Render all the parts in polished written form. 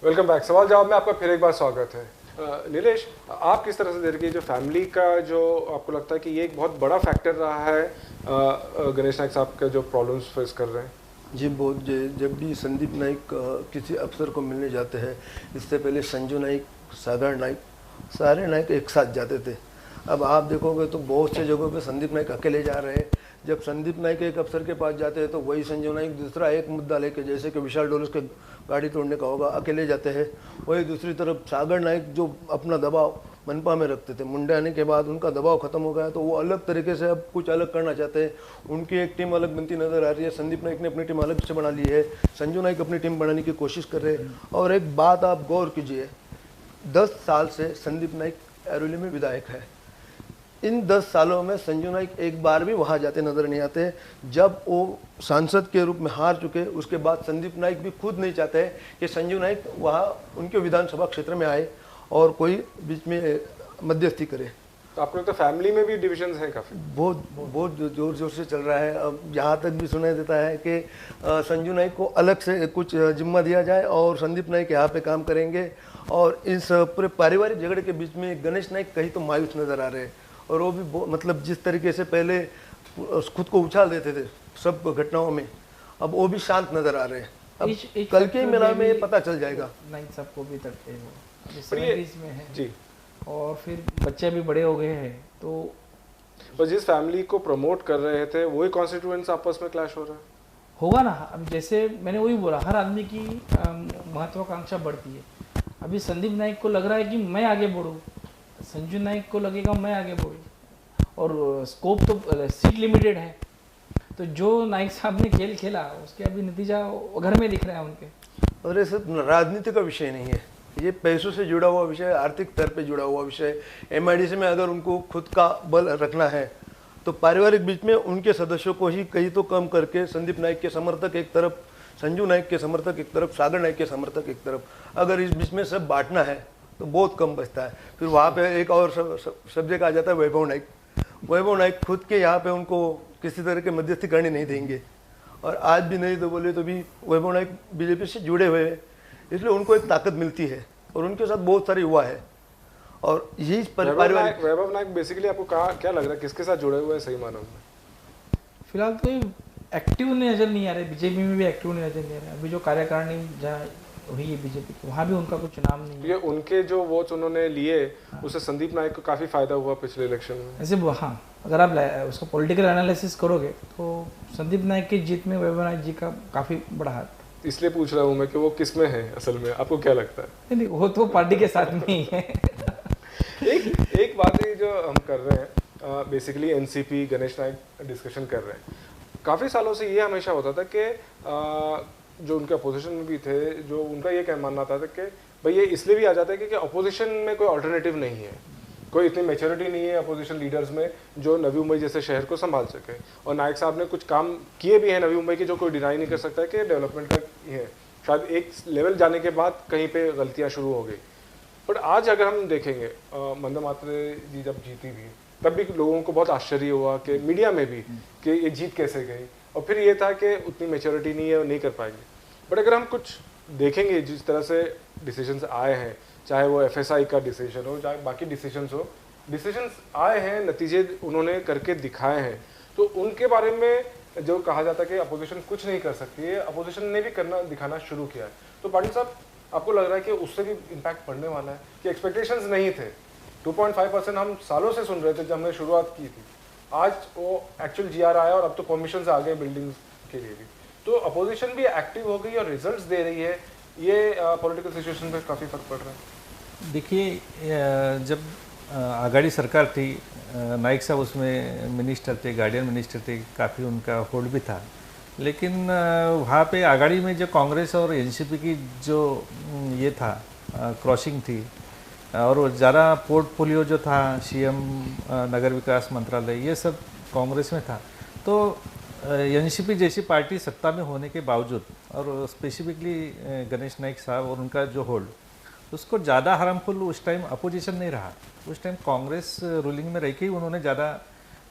Welcome back. सवाल जवाब में आपका फिर एक बार स्वागत है। नीलेश, आप किस तरह से देख रहे हैं जो फैमिली का जो आपको लगता है कि ये एक बहुत बड़ा फैक्टर रहा है गणेश नाइक साहब के जो प्रॉब्लम्स फेस कर रहे हैं? जी बहुत। जब भी संदीप नाइक किसी अफसर को मिलने जाते हैं, इससे पहले संजू नाइक, सागर नाइक, सारे नाइक एक साथ जाते थे। अब आप देखोगे तो बहुत से जगहों पे संदीप नाइक अकेले जा रहे हैं। जब संदीप नाइक एक अफसर के पास जाते हैं तो वही संजू नाइक दूसरा एक मुद्दा लेके, जैसे कि विशाल डोलस के गाड़ी तोड़ने का होगा, अकेले जाते हैं। वही दूसरी तरफ सागर नाइक जो अपना दबाव मनपा में रखते थे, मुंडे आने के बाद उनका दबाव खत्म हो गया तो वो अलग तरीके से अब कुछ अलग करना चाहते हैं। उनकी एक टीम अलग बनती नजर आ रही है। संदीप नाइक ने अपनी टीम अलग से बना ली है, संजू नाइक अपनी टीम बनाने की कोशिश कर रहे हैं। और एक बात आप गौर कीजिए, 10 साल से संदीप नाइक ऐरोली में विधायक है। इन 10 सालों में संजू नाइक एक बार भी वहाँ जाते नजर नहीं आते। जब वो सांसद के रूप में हार चुके उसके बाद संदीप नाइक भी खुद नहीं चाहते कि संजू नाइक वहाँ उनके विधानसभा क्षेत्र में आए और कोई बीच में मध्यस्थी करे। तो आपको लगता है फैमिली में भी डिविजन्स हैं काफ़ी? बहुत जोर जोर से चल रहा है। अब यहाँ तक भी सुनाई देता है कि संजू नाइक को अलग से कुछ जिम्मा दिया जाए और संदीप नाइक यहाँ पे काम करेंगे। और इस पूरे पारिवारिक झगड़े के बीच में गणेश नाइक कहीं तो मायूस नज़र आ रहे हैं। और वो भी मतलब जिस तरीके से पहले खुद को उछाल देते थे सब घटनाओं में, अब वो भी शांत नज़र आ रहे हैं। अब कल के मेला में ये पता चल जाएगा। नाइक सबको भी तकते हैं, में है जी, और फिर बच्चे भी बड़े हो गए हैं तो जिस फैमिली को प्रमोट कर रहे थे वही कॉन्स्टिट्यूएंट्स आपस में क्लैश हो रहा है। होगा ना। अब जैसे मैंने वही बोला, हर आदमी की महत्वाकांक्षा बढ़ती है। अभी संदीप नाइक को लग रहा है कि मैं आगे बढ़ूँ, संजू नाइक को लगेगा मैं आगे बढ़ूँ, और स्कोप तो सीट लिमिटेड है। तो जो नाइक साहब ने खेल खेला उसके अभी नतीजा घर में दिख रहा है उनके। और ये सब राजनीति का विषय नहीं है, ये पैसों से जुड़ा हुआ विषय, आर्थिक स्तर पे जुड़ा हुआ विषय। एमआईडीसी में अगर उनको खुद का बल रखना है तो पारिवारिक बीच में उनके सदस्यों को ही कहीं तो कम करके संदीप नाइक के समर्थक एक तरफ, संजू नाइक के समर्थक एक तरफ, सागर नाइक के समर्थक एक तरफ, अगर इस बीच में सब बांटना है तो बहुत कम बचता है। फिर वहाँ पे एक और सब्जेक्ट आ जाता है वैभव नाइक। वैभव नाइक खुद के यहाँ पे उनको किसी तरह के मध्यस्थी करने नहीं देंगे, और आज भी नहीं तो बोले तो भी वैभव नाइक बीजेपी से जुड़े हुए हैं, इसलिए उनको एक ताकत मिलती है और उनके साथ बहुत सारे युवा है। और यही पारिवारिक वैभव नाइक बेसिकली आपको क्या लग रहा है किसके साथ जुड़े हुए हैं सही मानों में? फिलहाल तो एक्टिव नजर नहीं आ रहे, बीजेपी में भी एक्टिव नजर नहीं आ रहे। अभी जो कार्यकारिणी जहाँ हुई है बीजेपी की, वहाँ भी उनका कुछ नाम नहीं है। ये उनके जो वोट्स उन्होंने लिए उससे संदीप नाइक को काफी फायदा हुआ पिछले इलेक्शन में। ऐसे हाँ, अगर आप उसका पॉलिटिकल एनालिसिस करोगे तो संदीप नाइक की जीत में वैभव नाइक जी का काफी बड़ा हाथ। इसलिए पूछ रहा हूँ मैं कि वो किस में है असल में, आपको क्या लगता है? नहीं, वो तो पार्टी के साथ में ही है। एक बात है जो हम कर रहे हैं, basically NCP Ganesh Naik discussion कर रहे हैं। काफ़ी सालों से ये हमेशा होता था कि जो उनके अपोजिशन में भी थे, जो उनका ये मानना था कि भाई ये इसलिए भी आ जाता है कि अपोजिशन में कोई अल्टरनेटिव नहीं है, कोई इतनी मैच्योरिटी नहीं है अपोजिशन लीडर्स में जो नवी मुंबई जैसे शहर को संभाल सके। और नाइक साहब ने कुछ काम किए भी हैं नवी मुंबई के जो कोई डिनाई नहीं कर सकता है कि डेवलपमेंट का है। शायद एक लेवल जाने के बाद कहीं पे गलतियाँ शुरू हो गई, बट आज अगर हम देखेंगे मंदा मात्रे जी जब जीती भी तब भी लोगों को बहुत आश्चर्य हुआ कि मीडिया में भी कि ये जीत कैसे गई, और फिर ये था कि उतनी मैच्योरिटी नहीं है और नहीं कर पाएंगे। बट अगर हम कुछ देखेंगे जिस तरह से डिसीजंस आए हैं, चाहे वो एफएसआई का डिसीजन हो चाहे बाकी डिसीजंस हो, डिसीजंस आए हैं, नतीजे उन्होंने करके दिखाए हैं, तो उनके बारे में जो कहा जाता है कि अपोजिशन कुछ नहीं कर सकती है, अपोजिशन ने भी करना दिखाना शुरू किया है। तो पाटिल साहब, आपको लग रहा है कि उससे भी इम्पैक्ट पड़ने वाला है कि एक्सपेक्टेशंस नहीं थे? 2.5% हम सालों से सुन रहे थे जब हमने शुरुआत की थी, आज वो एक्चुअल जीआर आया और अब तो परमिशंस आ गए बिल्डिंग्स के लिए भी, तो अपोजिशन भी एक्टिव हो गई और रिजल्ट्स दे रही है। ये पॉलिटिकल सिचुएशन पे काफ़ी फर्क पड़ रहा है। देखिए, जब आघाड़ी सरकार थी, नाइक साहब उसमें मिनिस्टर थे, गार्डियन मिनिस्टर थे, काफ़ी उनका होल्ड भी था, लेकिन वहाँ पे आघाड़ी में जो कांग्रेस और एनसीपी की जो ये था क्रॉसिंग थी, और ज़्यादा पोर्टफोलियो जो था सीएम, नगर विकास मंत्रालय, ये सब कांग्रेस में था। तो एनसीपी जैसी पार्टी सत्ता में होने के बावजूद, और स्पेसिफिकली गणेश नाइक साहब और उनका जो होल्ड, उसको ज़्यादा हार्मफुल उस टाइम अपोजिशन नहीं रहा। उस टाइम कांग्रेस रूलिंग में रह के ही उन्होंने ज़्यादा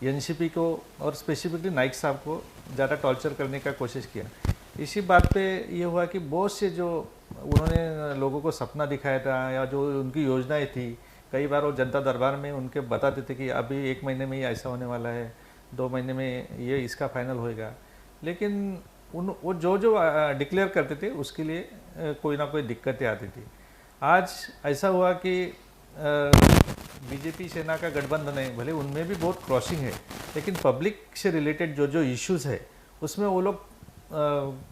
एनसीपी को और स्पेसिफिकली नाइक साहब को ज़्यादा टॉर्चर करने का कोशिश किया। इसी बात पे ये हुआ कि बहुत से जो उन्होंने लोगों को सपना दिखाया था या जो उनकी योजनाएं थी, कई बार वो जनता दरबार में उनके बताते थे कि अभी 1 महीने में ही ऐसा होने वाला है, 2 महीने में ये इसका फाइनल होएगा। लेकिन वो जो डिक्लेयर करते थे उसके लिए कोई ना कोई दिक्कतें आती थी। आज ऐसा हुआ कि बीजेपी सेना का गठबंधन है, भले उनमें भी बहुत क्रॉसिंग है, लेकिन पब्लिक से रिलेटेड जो इश्यूज़ है उसमें वो लोग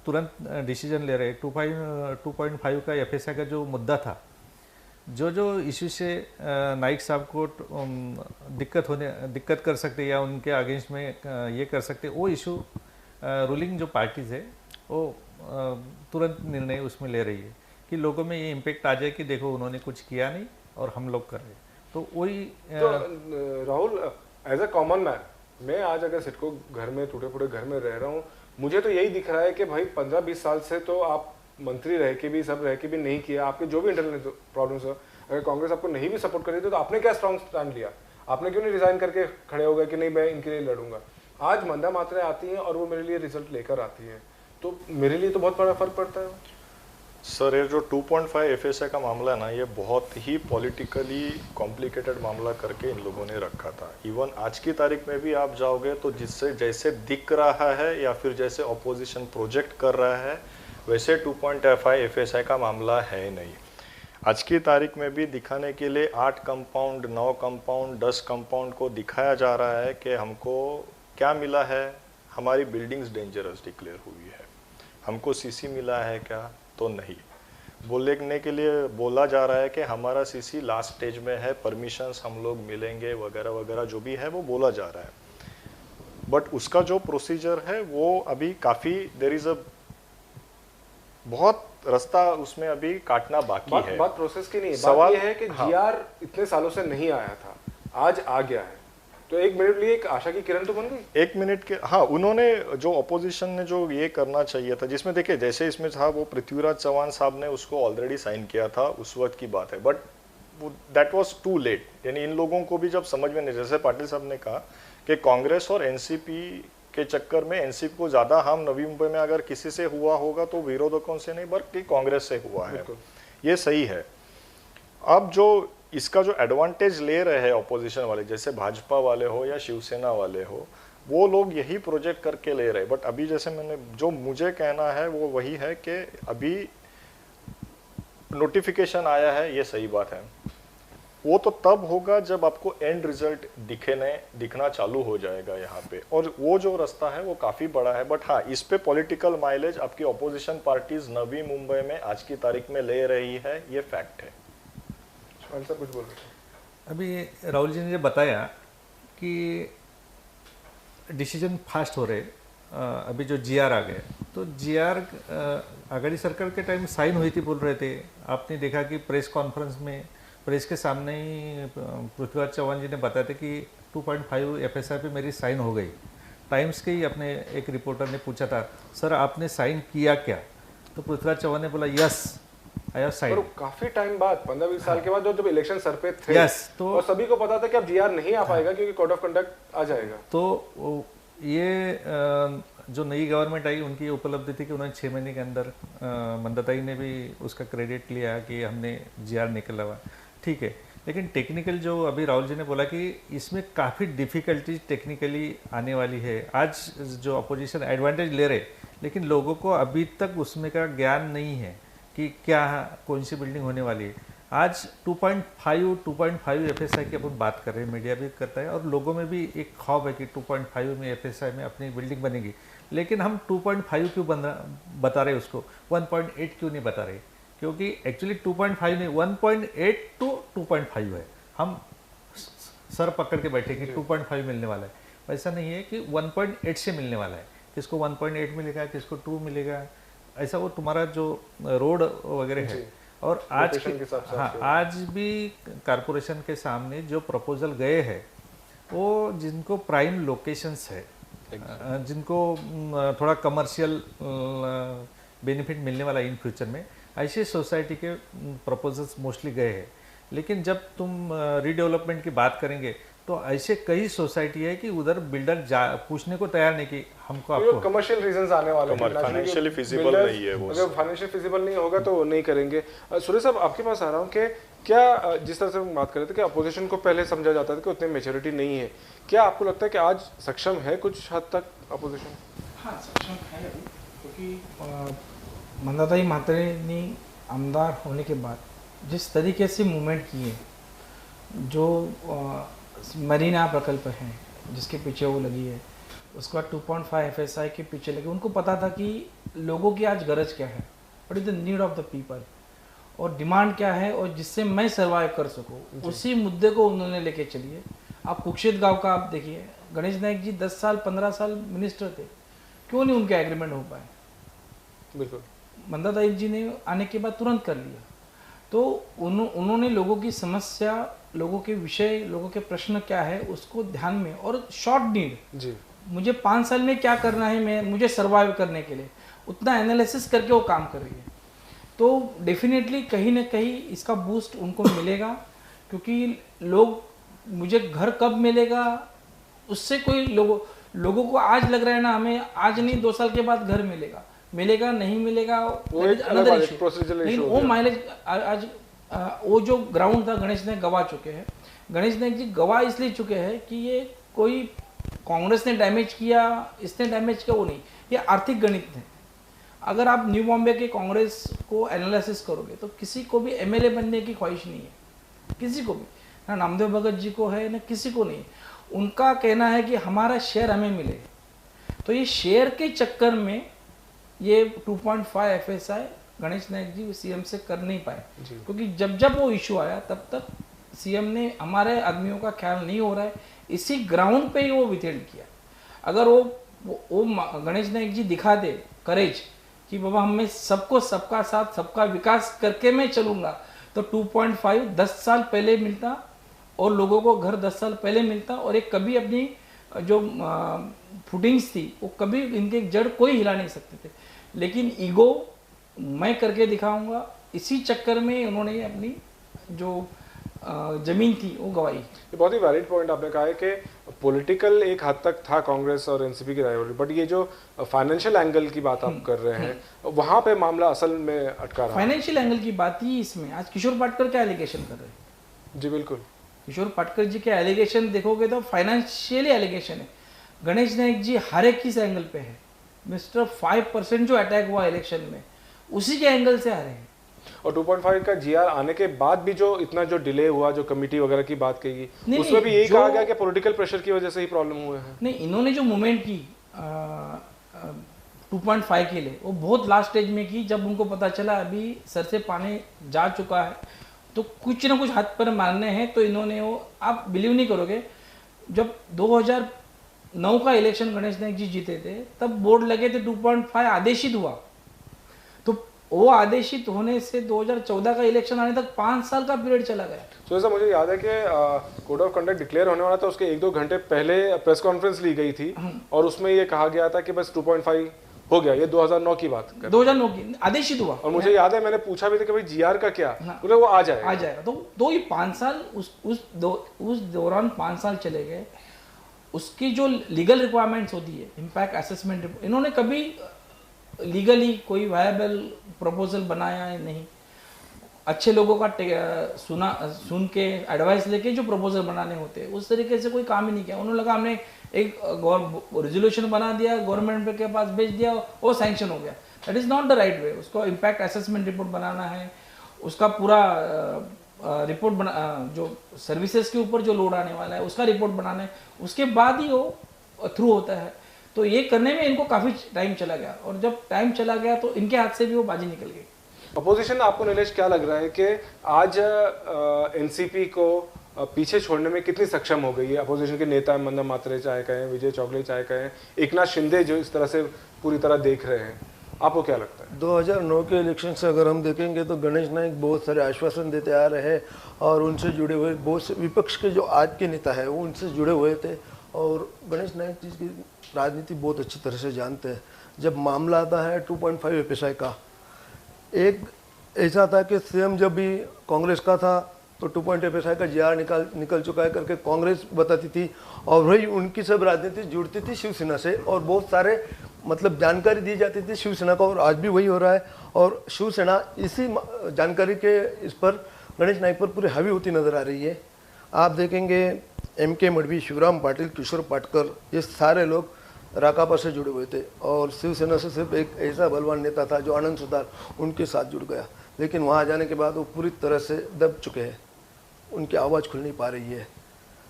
तुरंत डिसीजन ले रहे। 2.5 का FSI का जो मुद्दा था, जो इश्यू से नाइक साहब को दिक्कत कर सकते या उनके अगेंस्ट में ये कर सकते, वो इशू रूलिंग जो पार्टीज़ है वो तुरंत निर्णय उसमें ले रही है कि लोगों में ये इम्पेक्ट आ जाए कि देखो उन्होंने कुछ किया नहीं और हम लोग कर रहे हैं। तो वही Rahul, as a common man, मैं आज अगर सिडको घर में टूटे फूटे घर में रह रहा हूँ, मुझे तो यही दिख रहा है कि भाई 15-20 साल से तो आप मंत्री रह के भी, सब रह के भी नहीं किया, आपके जो भी इंटरनल प्रॉब्लम्स हो, अगर कांग्रेस आपको नहीं भी सपोर्ट कर रही थी तो आपने क्या स्ट्रॉन्ग स्टैंड लिया? आपने क्यों नहीं रिजाइन करके खड़े हो गए कि नहीं मैं इनके लिए लड़ूंगा? आज मंदा मात्राएं आती हैं और वो मेरे लिए रिजल्ट लेकर आती है, तो मेरे लिए तो बहुत बड़ा फर्क पड़ता है। सर, ये जो 2.5 FSI का मामला है ना, ये बहुत ही पॉलिटिकली कॉम्प्लिकेटेड मामला करके इन लोगों ने रखा था। इवन आज की तारीख में भी आप जाओगे तो जिससे जैसे दिख रहा है या फिर जैसे ऑपोजिशन प्रोजेक्ट कर रहा है वैसे 2.5 FSI का मामला है नहीं। आज की तारीख में भी दिखाने के लिए 8 कंपाउंड, 9 कंपाउंड, 10 कंपाउंड को दिखाया जा रहा है कि हमको क्या मिला है। हमारी बिल्डिंग्स डेंजरस डिक्लेयर हुई है, हमको CC मिला है क्या? तो नहीं। बोलने के लिए बोला जा रहा है कि हमारा CC लास्ट स्टेज में है, परमिशंस हम लोग मिलेंगे वगैरह वगैरह जो भी है वो बोला जा रहा है। बट उसका जो प्रोसीजर है वो अभी काफ़ी देयर इज़ अ बहुत रास्ता उसमें अभी काटना बाकी है। बात प्रोसेस की नहीं है, सवाल बात ये है कि GR इतने सालों से नहीं आया था, आज आ गया है, तो एक मिनट लिए एक आशा की किरण तो बन गई। 1 मिनट के, हाँ, उन्होंने जो अपोजिशन ने जो ये करना चाहिए था, जिसमें देखिए जैसे इसमें था वो पृथ्वीराज चौहान साहब ने उसको ऑलरेडी साइन किया था, उस वक्त की बात है, but that was too late. यानी इन लोगों को भी जब समझ में नहीं, जैसे पाटिल साहब ने कहा कि कांग्रेस और एनसीपी के चक्कर में एनसीपी को ज़्यादा हार्म नवी मुंबई में अगर किसी से हुआ होगा तो विरोधकों से नहीं बल्कि कांग्रेस से हुआ है, ये सही है। अब जो इसका जो एडवांटेज ले रहे हैं ऑपोजिशन वाले, जैसे भाजपा वाले हो या शिवसेना वाले हो, वो लोग यही प्रोजेक्ट करके ले रहे हैं। बट अभी जैसे मैंने जो मुझे कहना है वो वही है कि अभी नोटिफिकेशन आया है, ये सही बात है, वो तो तब होगा जब आपको एंड रिजल्ट दिखना चालू हो जाएगा यहाँ पे, और वो जो रास्ता है वो काफ़ी बड़ा है। बट हाँ, इस पे पॉलिटिकल माइलेज आपकी ऑपोजिशन पार्टीज नवी मुंबई में आज की तारीख में ले रही है, ये फैक्ट है। सर कुछ बोल रहे थे अभी राहुल जी ने जो बताया कि डिसीजन फास्ट हो रहे, अभी जो GR आ गए, तो GR आघाड़ी सरकार के टाइम साइन हुई थी बोल रहे थे। आपने देखा कि प्रेस कॉन्फ्रेंस में प्रेस के सामने ही पृथ्वीराज चौहान जी ने बताया था कि 2.5 FSI पे मेरी साइन हो गई। टाइम्स के ही अपने एक रिपोर्टर ने पूछा था, सर आपने साइन किया क्या? तो पृथ्वीराज चौहान ने बोला यस आई हैव साइन। काफी टाइम बाद, 15-20 साल के बाद, जब इलेक्शन सर पे थे, यस, तो और सभी को पता था कि अब GR नहीं आ पाएगा क्योंकि कोड ऑफ कंडक्ट आ जाएगा। तो ये जो नई गवर्नमेंट आई उनकी ये उपलब्धि थी कि उन्होंने 6 महीने के अंदर, मंदाताई ने भी उसका क्रेडिट लिया कि हमने GR निकला हुआ, ठीक है। लेकिन टेक्निकल जो अभी राहुल जी ने बोला कि इसमें काफ़ी डिफ़िकल्टीज टेक्निकली आने वाली है। आज जो अपोजिशन एडवांटेज ले रहे, लेकिन लोगों को अभी तक उसमें का ज्ञान नहीं है कि क्या कौन सी बिल्डिंग होने वाली है। आज 2.5 FSI की अपन बात कर रहे हैं, मीडिया भी करता है और लोगों में भी एक ख्वाब है कि 2.5 में FSI में अपनी बिल्डिंग बनेगी, लेकिन हम 2.5 क्यों बता रहे उसको, 1.8 क्यों नहीं बता रहे? क्योंकि एक्चुअली 2.5 नहीं, 1.8 to 2.5 है। हम सर पकड़ के बैठे कि 2.5 मिलने वाला है, वैसा नहीं है कि 1.8 से मिलने वाला है। किसको 1.8 मिलेगा, किसको 2 मिलेगा, ऐसा वो तुम्हारा जो रोड वगैरह है। और आज आज भी कारपोरेशन के सामने जो प्रपोजल गए हैं वो जिनको प्राइम लोकेशंस है, जिनको थोड़ा कमर्शियल बेनिफिट मिलने वाला इन फ्यूचर में, ऐसे सोसाइटी के प्रपोजल्स मोस्टली गए हैं। लेकिन जब तुम रीडेवलपमेंट की बात करेंगे तो ऐसे कई सोसाइटी है कि उधर बिल्डर पूछने को तैयार नहीं कि हमको आपको कमर्शियल रीजंस आने वाले हैं, फाइनेंशियली फिजिबल नहीं है वो, अगर फाइनेंशियल फिजिबल नहीं होगा तो वो नहीं करेंगे। सुरेश साहब आपके पास आ रहा हूँ कि क्या जिस तरह से हम बात कर रहे थे कि अपोजिशन को पहले समझा जाता था कि उतनी मेच्योरिटी नहीं है, क्या आपको लगता है कि आज सक्षम है कुछ हद तक अपोजिशन? हाँ सक्षम है अभी, क्योंकि मंदाताई म्हात्रे ने आमदार होने के बाद जिस तरीके से मूवमेंट किए, जो मरीना प्रकल्प है जिसके पीछे वो लगी है, उसके बाद 2.5 FSI के पीछे लगे, उनको पता था कि लोगों की आज गरज क्या है, what is the need of the people, और डिमांड क्या है, और जिससे मैं सर्वाइव कर सकूं, उसी मुद्दे को उन्होंने लेके चलिए। आप कुक्षित गांव का आप देखिए, गणेश नाइक जी 10 साल 15 साल मिनिस्टर थे, क्यों नहीं उनके एग्रीमेंट हो पाए? बिल्कुल, मंदाताई जी ने आने के बाद तुरंत कर लिया। तो उन्होंने लोगों की समस्या, लोगों के विषय, लोगों के प्रश्न क्या है उसको ध्यान में, और शॉर्ट नीड जी, मुझे 5 साल में क्या करना है, मैं मुझे सर्वाइव करने के लिए उतना एनालिसिस करके वो काम कर रही है। तो डेफिनेटली कहीं ना कहीं इसका बूस्ट उनको मिलेगा, क्योंकि लोग, मुझे घर कब मिलेगा उससे कोई लोगों को आज लग रहा है ना हमें आज नहीं 2 साल के बाद घर मिलेगा नहीं मिलेगा, वो एक अलग प्रोसीजरल लेकिन इशू वो माइलेज आज वो जो ग्राउंड था गणेश नाइक गवा चुके हैं। गणेश नाइक जी गवा इसलिए चुके हैं कि ये कोई कांग्रेस ने डैमेज किया, इसने डैमेज किया, वो नहीं, ये आर्थिक गणित है। अगर आप न्यू बॉम्बे के कांग्रेस को एनालिसिस करोगे तो किसी को भी एमएलए बनने की ख्वाहिश नहीं है, किसी को भी, ना नामदेव भगत जी को है ना किसी को नहीं। उनका कहना है कि हमारा शेयर हमें मिले। तो ये शेयर के चक्कर में ये 2.5 FSI गणेश नाइक जी सीएम से कर नहीं पाए, क्योंकि जब वो इशू आया तब तक सीएम ने हमारे आदमियों का ख्याल नहीं हो रहा है, इसी ग्राउंड पे ही वो विथेल्ड किया। अगर वो गणेश नाइक जी दिखा दे करेज कि बाबा हमें सबको सबका साथ सबका विकास करके मैं चलूंगा, तो 2.5 10 साल पहले मिलता और लोगों को घर 10 साल पहले मिलता, और एक कभी अपनी जो फुटिंग्स थी वो कभी इनके जड़ कोई हिला नहीं सकते थे। लेकिन ईगो मैं करके दिखाऊंगा, इसी चक्कर में उन्होंने अपनी जो जमीन थी वो गवाई। ये बहुत ही वैलिड पॉइंट आपने कहा है कि पॉलिटिकल एक हद तक था कांग्रेस और एनसीपी की राइवलरी, बट ये जो फाइनेंशियल एंगल की बात आप कर रहे हैं वहां पे मामला असल में अटका रहा है। फाइनेंशियल एंगल की बात ही इसमें, आज किशोर पाटकर क्या एलिगेशन कर रहे हैं? जी बिल्कुल, किशोर पाटकर जी के एलिगेशन देखोगे तो फाइनेंशियली एलिगेशन है। गणेश नाइक जी हर एक किस एंगल पे है, मिस्टर 5% जो अटैक हुआ इलेक्शन में उसी के एंगल से आ रहे हैं। और 2.5 का जीआर आने के बाद भी जो इतना जो डिले हुआ, जो कमेटी वगैरह की बात कही, उसमें भी यही कहा गया कि पॉलिटिकल प्रेशर की वजह से ही प्रॉब्लम हुए हैं। नहीं, इन्होंने जो मूवमेंट की 2.5 के लिए वो बहुत लास्ट स्टेज में की, जब उनको पता चला अभी सर से पानी जा चुका है तो कुछ ना कुछ हाथ पर मारने हैं, तो इन्होंने वो, आप बिलीव नहीं करोगे, जब 2009 का इलेक्शन गणेश नाइक जी जीते थे तब बोर्ड लगे थे 2.5 आदेशित हुआ, तो वो आदेशित होने से 2014 का इलेक्शन आने तक 5 साल का पीरियड चला गया। तो ऐसा मुझे याद है कि कोड ऑफ कंडक्ट डिक्लेयर होने वाला था, उसके 1-2 घंटे पहले प्रेस कॉन्फ्रेंस ली गई थी और उसमें ये कहा गया था कि बस 2.5 हो गया। ये 2009 की बात कर, 2009 की आदेशित हुआ। और मुझे याद है मैंने पूछा भी था कि भाई जीआर का क्या, बोले वो आ जाएगा। तो ये 5 साल उस दौरान 5 साल चले गए। उसकी जो लीगल रिक्वायरमेंट्स होती है, इम्पैक्ट असेसमेंट, इन्होंने कभी लीगली कोई वायबल प्रपोजल बनाया है नहीं। अच्छे लोगों का सुन के एडवाइस लेके जो प्रपोजल बनाने होते हैं उस तरीके से कोई काम ही नहीं किया। उन्होंने लगा हमने एक रेजोल्यूशन बना दिया, गवर्नमेंट के पास भेज दिया, वो सैंक्शन हो गया। That is not the right way. उसको इम्पैक्ट असेसमेंट रिपोर्ट बनाना है, उसका पूरा रिपोर्ट बना, जो सर्विसेज के ऊपर जो लोड आने वाला है उसका रिपोर्ट बनाना है, उसके बाद ही वो थ्रू होता है। तो ये करने में इनको काफ़ी टाइम चला गया, और जब टाइम चला गया तो इनके हाथ से भी वो बाजी निकल गई। अपोजिशन, आपको नीलेश क्या लग रहा है कि आज एनसीपी को पीछे छोड़ने में कितनी सक्षम हो गई है? अपोजिशन के नेता मंदा म्हात्रे चाहे कहें, विजय चौगले चाहे कहें, एकनाथ शिंदे जो इस तरह से पूरी तरह देख रहे हैं, आपको क्या लगता है? 2009 के इलेक्शन से अगर हम देखेंगे तो गणेश नाइक बहुत सारे आश्वासन देते आ रहे हैं, और उनसे जुड़े हुए बहुत से विपक्ष के जो आज के नेता है वो उनसे जुड़े हुए थे, और गणेश नाइक जी की राजनीति बहुत अच्छी तरह से जानते हैं। जब मामला आता है 2.5 FSI का, एक ऐसा था कि सीएम जब भी कांग्रेस का था तो 2.5 FSI का GR निकल चुका है करके कांग्रेस बताती थी, और वही उनकी सब राजनीति जुड़ती थी शिवसेना से, और बहुत सारे मतलब जानकारी दी जाती थी शिवसेना को, और आज भी वही हो रहा है। और शिवसेना इसी जानकारी के इस पर गणेश नाईक पर पूरी हावी होती नजर आ रही है। आप देखेंगे MK मडवी, शिवराम पाटिल, किशोर पाटकर, ये सारे लोग राकापा से जुड़े हुए थे, और शिवसेना से सिर्फ एक ऐसा बलवान नेता था जो आनंद सुतार, उनके साथ जुड़ गया। लेकिन वहाँ जाने के बाद वो पूरी तरह से दब चुके हैं, उनकी आवाज़ खुल नहीं पा रही है।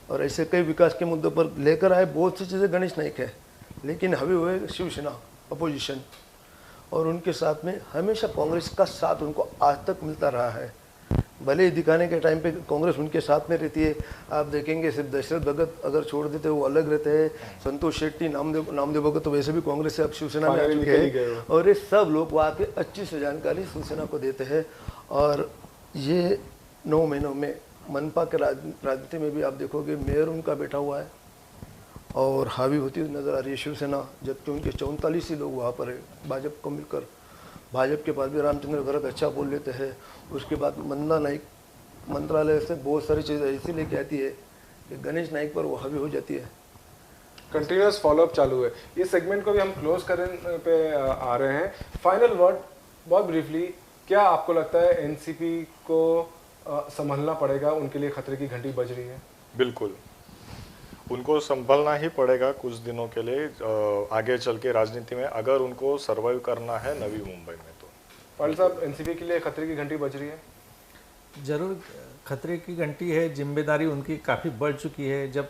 और ऐसे कई विकास के मुद्दों पर लेकर आए बहुत सी चीज़ें गणेश नाईक है, लेकिन हावी हुए शिवसेना अपोजिशन, और उनके साथ में हमेशा कांग्रेस का साथ उनको आज तक मिलता रहा है। भले ही दिखाने के टाइम पे कांग्रेस उनके साथ में रहती है। आप देखेंगे सिर्फ दशरथ भगत अगर छोड़ देते वो अलग रहते हैं, संतोष शेट्टी, नामदेव भगत तो वैसे भी कांग्रेस से अब शिवसेना में आ चुके हैं, और ये सब लोग वहाँ पे अच्छी से जानकारी शिवसेना को देते हैं। और ये 9 महीनों में मनपा के राजनीति में भी आप देखोगे मेयर उनका बैठा हुआ है और हावी होती हुई नजर आ रही है शिवसेना, जबकि उनके 44 ही लोग वहाँ पर है भाजपा को मिलकर। भाजपा के पास भी रामचंद्र भरत अच्छा बोल लेते हैं। उसके बाद मंदा नाइक मंत्रालय से बहुत सारी चीज़ें ऐसी लेके आती है कि गणेश नाइक पर वो हावी हो जाती है। कंटिन्यूस फॉलोअप चालू है। ये सेगमेंट को भी हम क्लोज करने पे आ रहे हैं। फाइनल वर्ड बहुत ब्रीफली, क्या आपको लगता है एनसीपी को संभलना पड़ेगा, उनके लिए खतरे की घंटी बज रही है? बिल्कुल, उनको संभलना ही पड़ेगा कुछ दिनों के लिए आगे चल के राजनीति में, अगर उनको सर्वाइव करना है नवी मुंबई में। तो पाटिल साहब, एनसीपी के लिए खतरे की घंटी बज रही है? जरूर खतरे की घंटी है, जिम्मेदारी उनकी काफ़ी बढ़ चुकी है। जब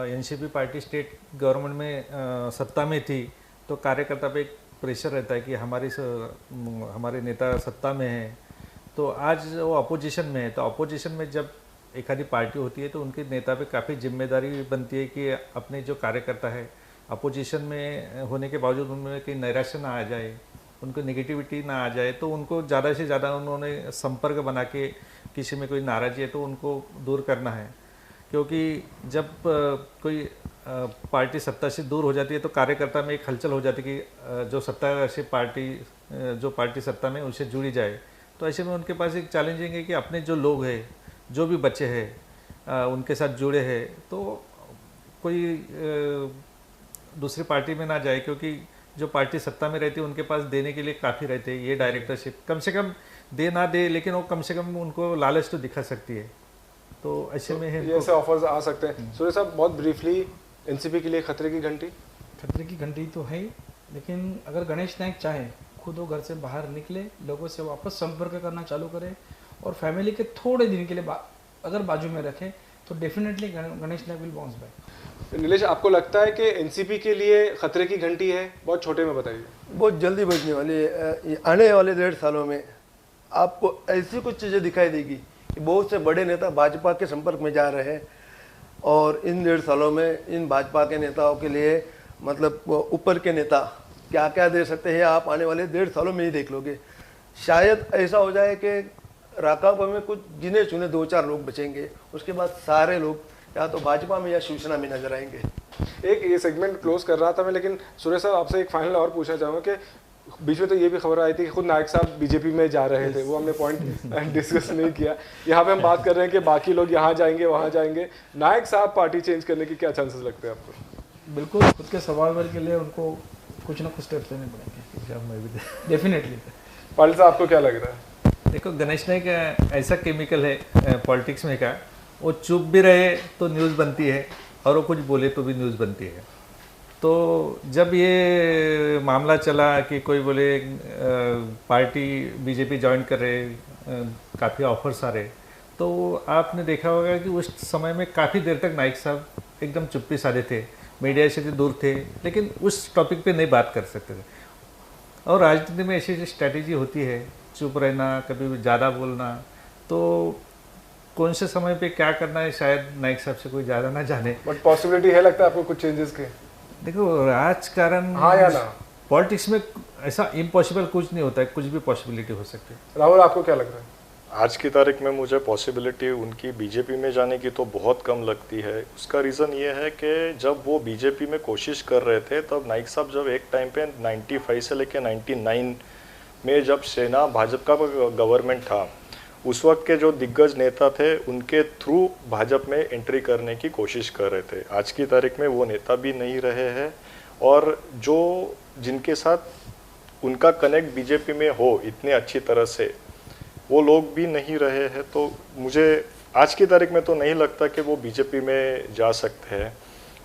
एनसीपी पार्टी स्टेट गवर्नमेंट में सत्ता में थी तो कार्यकर्ता पे एक प्रेशर रहता है कि हमारे नेता सत्ता में हैं, तो आज वो अपोजिशन में है। तो अपोजिशन में जब एक आधी पार्टी होती है तो उनके नेता पे काफ़ी जिम्मेदारी बनती है कि अपने जो कार्यकर्ता है अपोजिशन में होने के बावजूद उनमें कहीं नैराश्य ना आ जाए, उनको नेगेटिविटी ना आ जाए, तो उनको ज़्यादा से ज़्यादा उन्होंने संपर्क बना के किसी में कोई नाराज़गी है तो उनको दूर करना है। क्योंकि जब कोई पार्टी सत्ता से दूर हो जाती है तो कार्यकर्ता में एक हलचल हो जाती है कि जो सत्ता से पार्टी सत्ता में उससे जुड़ी जाए। तो ऐसे में उनके पास एक चैलेंजिंग है कि अपने जो लोग हैं, जो भी बच्चे हैं उनके साथ जुड़े हैं, तो कोई दूसरी पार्टी में ना जाए, क्योंकि जो पार्टी सत्ता में रहती है उनके पास देने के लिए काफ़ी रहते हैं। ये डायरेक्टरशिप कम से कम दे ना दे, लेकिन वो कम से कम उनको लालच तो दिखा सकती है। तो ऐसे में है, ये ऐसे ऑफर्स आ सकते हैं। सूर्य साहब, बहुत ब्रीफली, एनसीपी के लिए खतरे की घंटी? खतरे की घंटी तो है, लेकिन अगर गणेश नाइक चाहे खुद वो घर से बाहर निकले, लोगों से वापस संपर्क करना चालू करे और फैमिली के थोड़े दिन के लिए अगर बाजू में रखे तो definitely Ganesh Naik will bounce back. Nilesh, आपको लगता है कि एनसीपी के लिए खतरे की घंटी है? बहुत छोटे में बताइए। बहुत जल्दी बजने वाली है। आने वाले 1.5 सालों में आपको ऐसी कुछ चीज़ें दिखाई देगी कि बहुत से बड़े नेता भाजपा के संपर्क में जा रहे हैं, और इन 1.5 सालों में इन भाजपा के नेताओं के लिए मतलब ऊपर के नेता क्या क्या दे सकते हैं, आप आने वाले 1.5 सालों में ही देख लोगे। शायद ऐसा हो जाए कि राकापा में कुछ गिने चुने 2-4 लोग बचेंगे, उसके बाद सारे लोग या तो भाजपा में या शिवसेना में नजर आएंगे। एक ये सेगमेंट क्लोज कर रहा था मैं, लेकिन सूर्य साहब आपसे एक फाइनल और पूछना चाहूँगा कि बीच में तो ये भी खबर आई थी कि खुद नायक साहब बीजेपी में जा रहे थे, वो हमने पॉइंट डिस्कस नहीं किया। यहाँ पे हम बात कर रहे हैं कि बाकी लोग यहाँ जाएंगे वहाँ जाएंगे, नायक साहब पार्टी चेंज करने के क्या चांसेस लगते हैं आपको? बिल्कुल, खुद के सर्वाइवल के लिए उनको कुछ ना कुछ स्टेप्स लेने पड़ेंगे डेफिनेटली। पाटिल साहब, आपको क्या लग रहा है? देखो, गणेश नाइक ऐसा केमिकल है पॉलिटिक्स में का, वो चुप भी रहे तो न्यूज़ बनती है और वो कुछ बोले तो भी न्यूज़ बनती है। तो जब ये मामला चला कि कोई बोले पार्टी बीजेपी ज्वाइन कर रहे, काफ़ी ऑफर्स आ रहे, तो आपने देखा होगा कि उस समय में काफ़ी देर तक नाइक साहब एकदम चुप्पी साधे थे, मीडिया से दूर थे, लेकिन उस टॉपिक पे नहीं बात कर सकते थे। और राजनीति में ऐसी स्ट्रैटेजी होती है, चुप रहना, कभी ज़्यादा बोलना, तो कौन से समय पे क्या करना है शायद नाइक साहब से कोई ज़्यादा ना जाने। बट पॉसिबिलिटी है लगता है आपको कुछ चेंजेस के? देखो, राजकारण, हाँ या ना, पॉलिटिक्स में ऐसा इम्पॉसिबल कुछ नहीं होता है, कुछ भी पॉसिबिलिटी हो सकती है। राहुल, आपको क्या लग रहा है? आज की तारीख में मुझे पॉसिबिलिटी उनकी बीजेपी में जाने की तो बहुत कम लगती है। उसका रीज़न ये है कि जब वो बीजेपी में कोशिश कर रहे थे तब नाइक साहब जब एक टाइम पे 95 से लेकर 99 में जब सेना भाजपा का गवर्नमेंट था, उस वक्त के जो दिग्गज नेता थे उनके थ्रू भाजपा में एंट्री करने की कोशिश कर रहे थे। आज की तारीख में वो नेता भी नहीं रहे हैं और जो जिनके साथ उनका कनेक्ट बीजेपी में हो इतने अच्छी तरह से वो लोग भी नहीं रहे हैं। तो मुझे आज की तारीख में तो नहीं लगता कि वो बीजेपी में जा सकते हैं।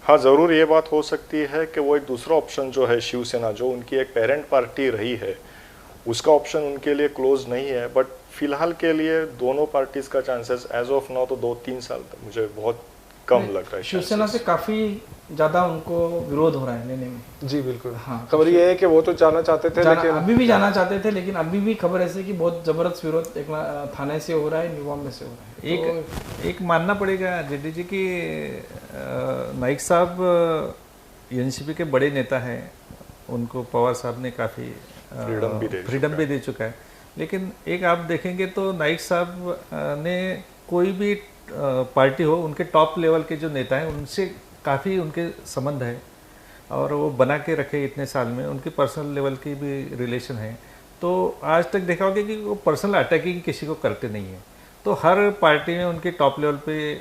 हाँ, ज़रूर ये बात हो सकती है कि वो एक दूसरा ऑप्शन जो है शिवसेना, जो उनकी एक पेरेंट पार्टी रही है, उसका ऑप्शन उनके लिए क्लोज नहीं है। बट फिलहाल के लिए दोनों पार्टीज का चांसेस एज ऑफ नाउ तो 2-3 साल तक मुझे बहुत कम लग रहा है। शिवसेना से काफ़ी ज़्यादा उनको विरोध हो रहा है लेने में। जी बिल्कुल। हाँ, खबर ये है कि वो तो जाना चाहते थे, लेकिन अभी भी जाना चाहते थे, लेकिन अभी भी खबर ऐसे कि बहुत ज़बरदस्त विरोध एक थाने से हो रहा है, निवाम में से हो रहा है। एक मानना पड़ेगा जेडी जी की नाइक साहब एनसीपी के बड़े नेता हैं, उनको पवार साहब ने काफ़ी फ्रीडम भी दे चुका है। लेकिन एक आप देखेंगे तो नाइक साहब ने कोई भी पार्टी हो, उनके टॉप लेवल के जो नेता हैं उनसे काफ़ी उनके संबंध है और वो बना के रखे इतने साल में, उनकी पर्सनल लेवल की भी रिलेशन है। तो आज तक देखा होगा कि वो पर्सनल अटैकिंग किसी को करते नहीं है। तो हर पार्टी में उनके टॉप लेवल पे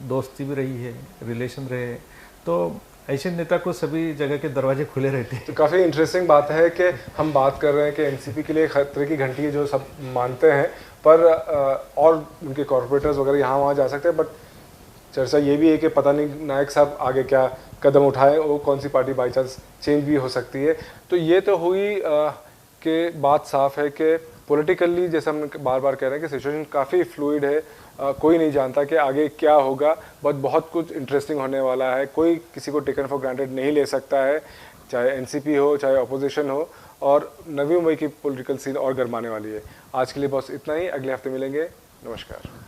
दोस्ती भी रही है, रिलेशन रहे हैं। तो ऐसे नेता को सभी जगह के दरवाजे खुले रहते हैं। तो काफ़ी इंटरेस्टिंग बात है कि हम बात कर रहे हैं कि एनसीपी के लिए खतरे की घंटी है जो सब मानते हैं, पर और उनके कॉर्पोरेटर्स वगैरह यहाँ वहाँ जा सकते हैं। बट चर्चा ये भी है कि पता नहीं नायक साहब आगे क्या कदम उठाए, वो कौन सी पार्टी बाई चांस चेंज भी हो सकती है। तो ये तो हुई कि बात साफ है कि पॉलिटिकली जैसे हम बार बार कह रहे हैं कि सिचुएशन काफ़ी फ्लूइड है, कोई नहीं जानता कि आगे क्या होगा। बट बहुत कुछ इंटरेस्टिंग होने वाला है, कोई किसी को टेकन फॉर ग्रांटेड नहीं ले सकता है, चाहे एनसीपी हो चाहे अपोजिशन हो। और नवी मुंबई की पॉलिटिकल सीन और गर्माने वाली है। आज के लिए बस इतना ही, अगले हफ्ते मिलेंगे। नमस्कार।